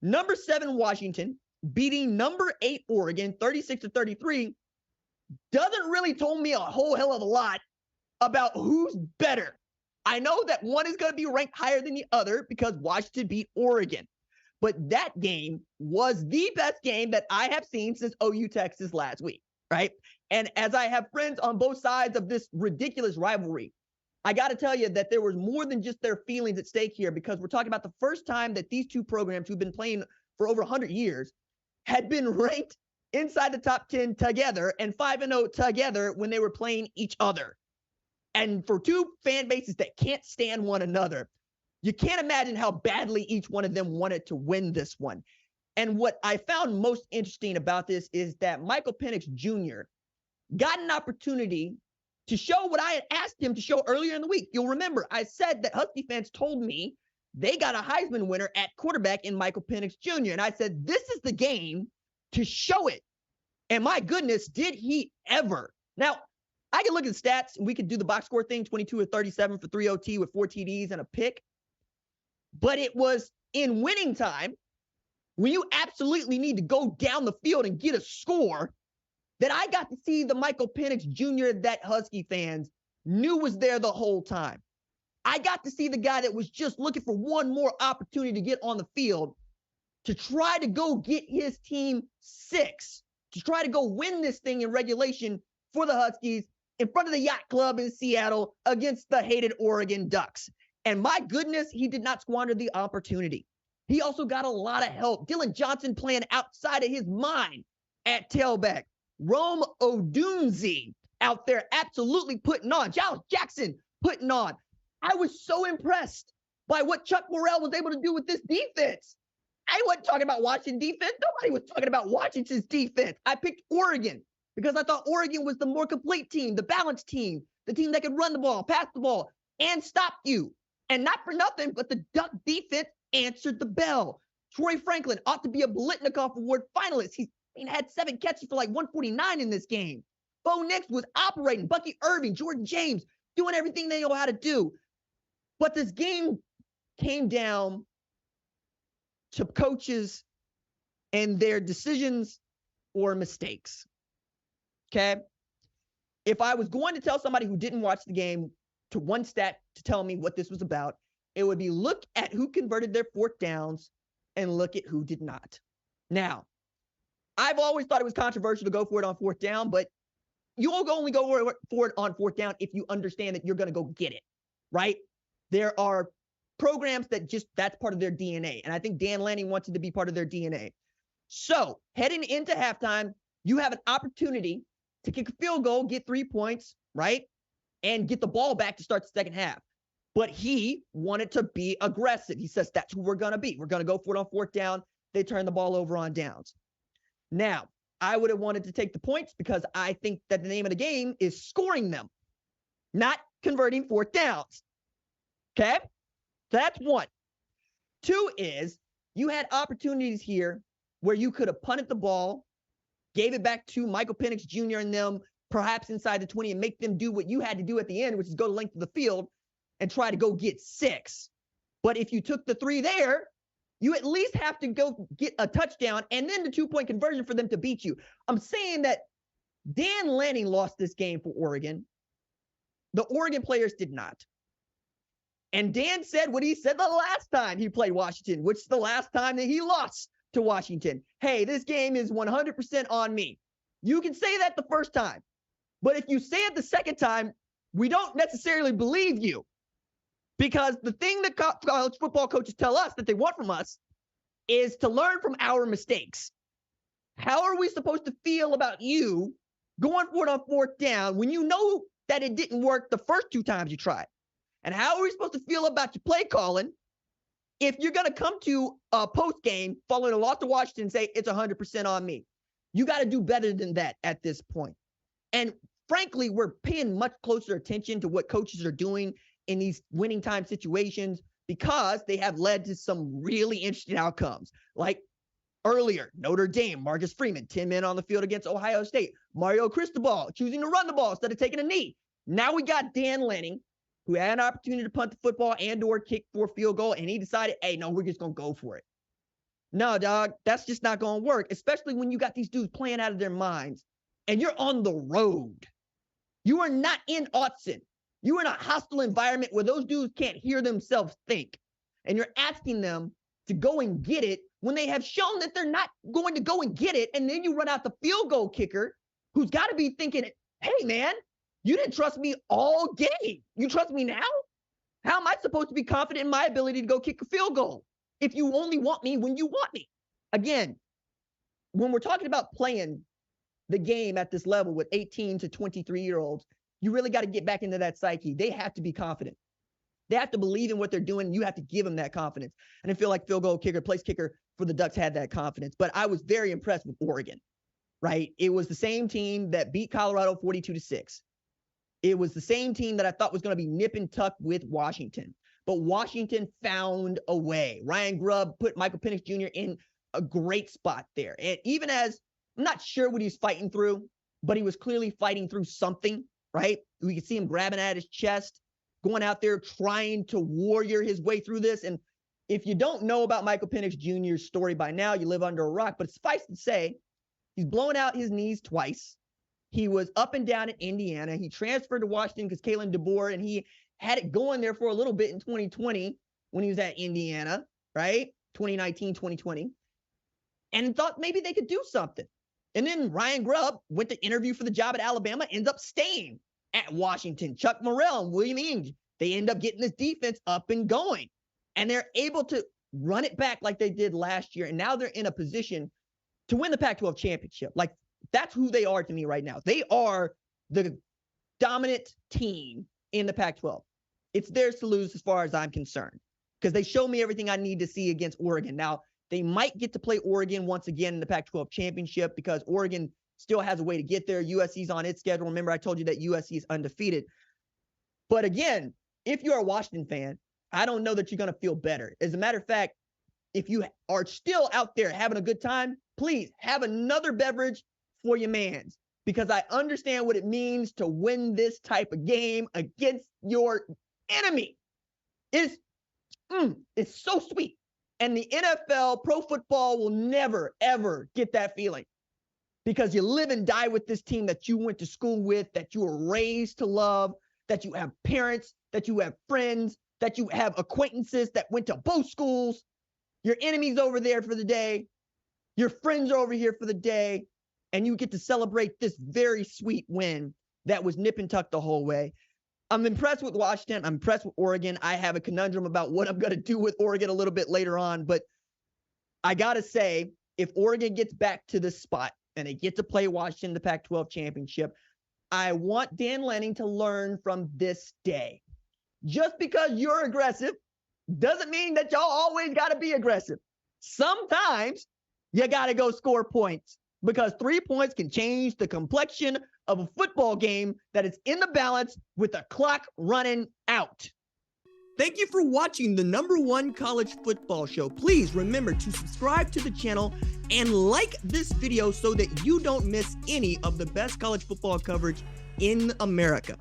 Number 7 Washington beating number 8 Oregon 36-33 doesn't really tell me a whole hell of a lot about who's better. I know that one is going to be ranked higher than the other because Washington beat Oregon. But that game was the best game that I have seen since OU Texas last week, right? And as I have friends on both sides of this ridiculous rivalry, I got to tell you that there was more than just their feelings at stake here, because we're talking about the first time that these two programs who've been playing for over 100 years had been ranked inside the top 10 together and 5-0 together when they were playing each other. And for two fan bases that can't stand one another, you can't imagine how badly each one of them wanted to win this one. And what I found most interesting about this is that Michael Penix Jr. got an opportunity to show what I had asked him to show earlier in the week. You'll remember I said that Husky fans told me they got a Heisman winner at quarterback in Michael Penix Jr. And I said, this is the game to show it. And my goodness, did he ever. Now, I can look at the stats and we could do the box score thing, 22 of 37 for 3 OT with 4 TDs and a pick. But it was in winning time, when you absolutely need to go down the field and get a score, that I got to see the Michael Penix Jr. that Husky fans knew was there the whole time. I got to see the guy that was just looking for one more opportunity to get on the field to try to go get his team 6, to try to go win this thing in regulation for the Huskies in front of the Yacht Club in Seattle against the hated Oregon Ducks. And my goodness, he did not squander the opportunity. He also got a lot of help. Dylan Johnson playing outside of his mind at tailback. Rome Odunze out there absolutely putting on. Giles Jackson putting on. I was so impressed by what Chuck Morrell was able to do with this defense. I wasn't talking about Washington defense. Nobody was talking about Washington's defense. I picked Oregon because I thought Oregon was the more complete team, the balanced team, the team that could run the ball, pass the ball, and stop you. And not for nothing, but the Duck defense answered the bell. Troy Franklin ought to be a Blitnikoff Award finalist. He had 7 catches for like 149 in this game. Bo Nix was operating. Bucky Irving, Jordan James, doing everything they know how to do. But this game came down to coaches and their decisions or mistakes. Okay? If I was going to tell somebody who didn't watch the game to one stat to tell me what this was about, it would be look at who converted their 4th downs and look at who did not. Now, I've always thought it was controversial to go for it on 4th down, but you will only go for it on 4th down if you understand that you're going to go get it, right? There are programs that that's part of their DNA. And I think Dan Lanning wants it to be part of their DNA. So heading into halftime, you have an opportunity to kick a field goal, get 3 points, right? And get the ball back to start the second half. But he wanted to be aggressive. He says, that's who we're going to be. We're going to go for it on 4th down. They turn the ball over on downs. Now, I would have wanted to take the points because I think that the name of the game is scoring them, not converting 4th downs. Okay? That's 1. 2 is you had opportunities here where you could have punted the ball, gave it back to Michael Penix Jr. and them, perhaps inside the 20, and make them do what you had to do at the end, which is go the length of the field and try to go get 6. But if you took the 3 there, you at least have to go get a touchdown and then the 2-point conversion for them to beat you. I'm saying that Dan Lanning lost this game for Oregon. The Oregon players did not. And Dan said what he said the last time he played Washington, which is the last time that he lost to Washington. Hey, this game is 100% on me. You can say that the first time. But if you say it the second time, we don't necessarily believe you. Because the thing that college football coaches tell us that they want from us is to learn from our mistakes. How are we supposed to feel about you going for it on 4th down when you know that it didn't work the first 2 times you tried? And how are we supposed to feel about your play calling if you're going to come to a post game following a loss to Washington and say it's 100% on me? You got to do better than that at this point. And frankly, we're paying much closer attention to what coaches are doing in these winning time situations because they have led to some really interesting outcomes. Like earlier, Notre Dame, Marcus Freeman, 10 men on the field against Ohio State. Mario Cristobal choosing to run the ball instead of taking a knee. Now we got Dan Lanning, who had an opportunity to punt the football and or kick for a field goal, and he decided, hey, no, we're just going to go for it. No, dog, that's just not going to work, especially when you got these dudes playing out of their minds and you're on the road. You are not in Austin. You are in a hostile environment where those dudes can't hear themselves think. And you're asking them to go and get it when they have shown that they're not going to go and get it. And then you run out the field goal kicker who's got to be thinking, hey, man, you didn't trust me all game. You trust me now? How am I supposed to be confident in my ability to go kick a field goal if you only want me when you want me? Again, when we're talking about playing the game at this level with 18 to 23-year-olds, you really got to get back into that psyche. They have to be confident. They have to believe in what they're doing. You have to give them that confidence. And I feel like field goal kicker, place kicker for the Ducks had that confidence. But I was very impressed with Oregon, right? It was the same team that beat Colorado 42-6. It was the same team that I thought was going to be nip and tuck with Washington. But Washington found a way. Ryan Grubb put Michael Penix Jr. in a great spot there. And even as, I'm not sure what he's fighting through, but he was clearly fighting through something, right? We could see him grabbing at his chest, going out there trying to warrior his way through this. And if you don't know about Michael Penix Jr.'s story by now, you live under a rock. But suffice to say, he's blown out his knees twice. He was up and down in Indiana. He transferred to Washington because Kalen DeBoer, and he had it going there for a little bit in 2020 when he was at Indiana, right? 2019, 2020. And thought maybe they could do something. And then Ryan Grubb went to interview for the job at Alabama, ends up staying at Washington. Chuck Morrell and William Ing, they end up getting this defense up and going. And they're able to run it back like they did last year. And now they're in a position to win the Pac-12 championship. Like, that's who they are to me right now. They are the dominant team in the Pac-12. It's theirs to lose as far as I'm concerned, because they show me everything I need to see against Oregon. Now, they might get to play Oregon once again in the Pac-12 championship because Oregon still has a way to get there. USC's on its schedule. Remember, I told you that USC is undefeated. But again, if you're a Washington fan, I don't know that you're going to feel better. As a matter of fact, if you are still out there having a good time, please have another beverage for your mans, because I understand what it means to win this type of game against your enemy. It's so sweet. And the NFL, pro football, will never, ever get that feeling, because you live and die with this team that you went to school with, that you were raised to love, that you have parents, that you have friends, that you have acquaintances that went to both schools. Your enemy's over there for the day. Your friends are over here for the day. And you get to celebrate this very sweet win that was nip and tuck the whole way. I'm impressed with Washington. I'm impressed with Oregon. I have a conundrum about what I'm going to do with Oregon a little bit later on. But I got to say, if Oregon gets back to this spot and they get to play Washington in the Pac-12 championship, I want Dan Lanning to learn from this day. Just because you're aggressive doesn't mean that y'all always got to be aggressive. Sometimes you got to go score points, because 3 points can change the complexion of a football game that is in the balance with the clock running out. Thank you for watching the #1 college football show. Please remember to subscribe to the channel and like this video so that you don't miss any of the best college football coverage in America.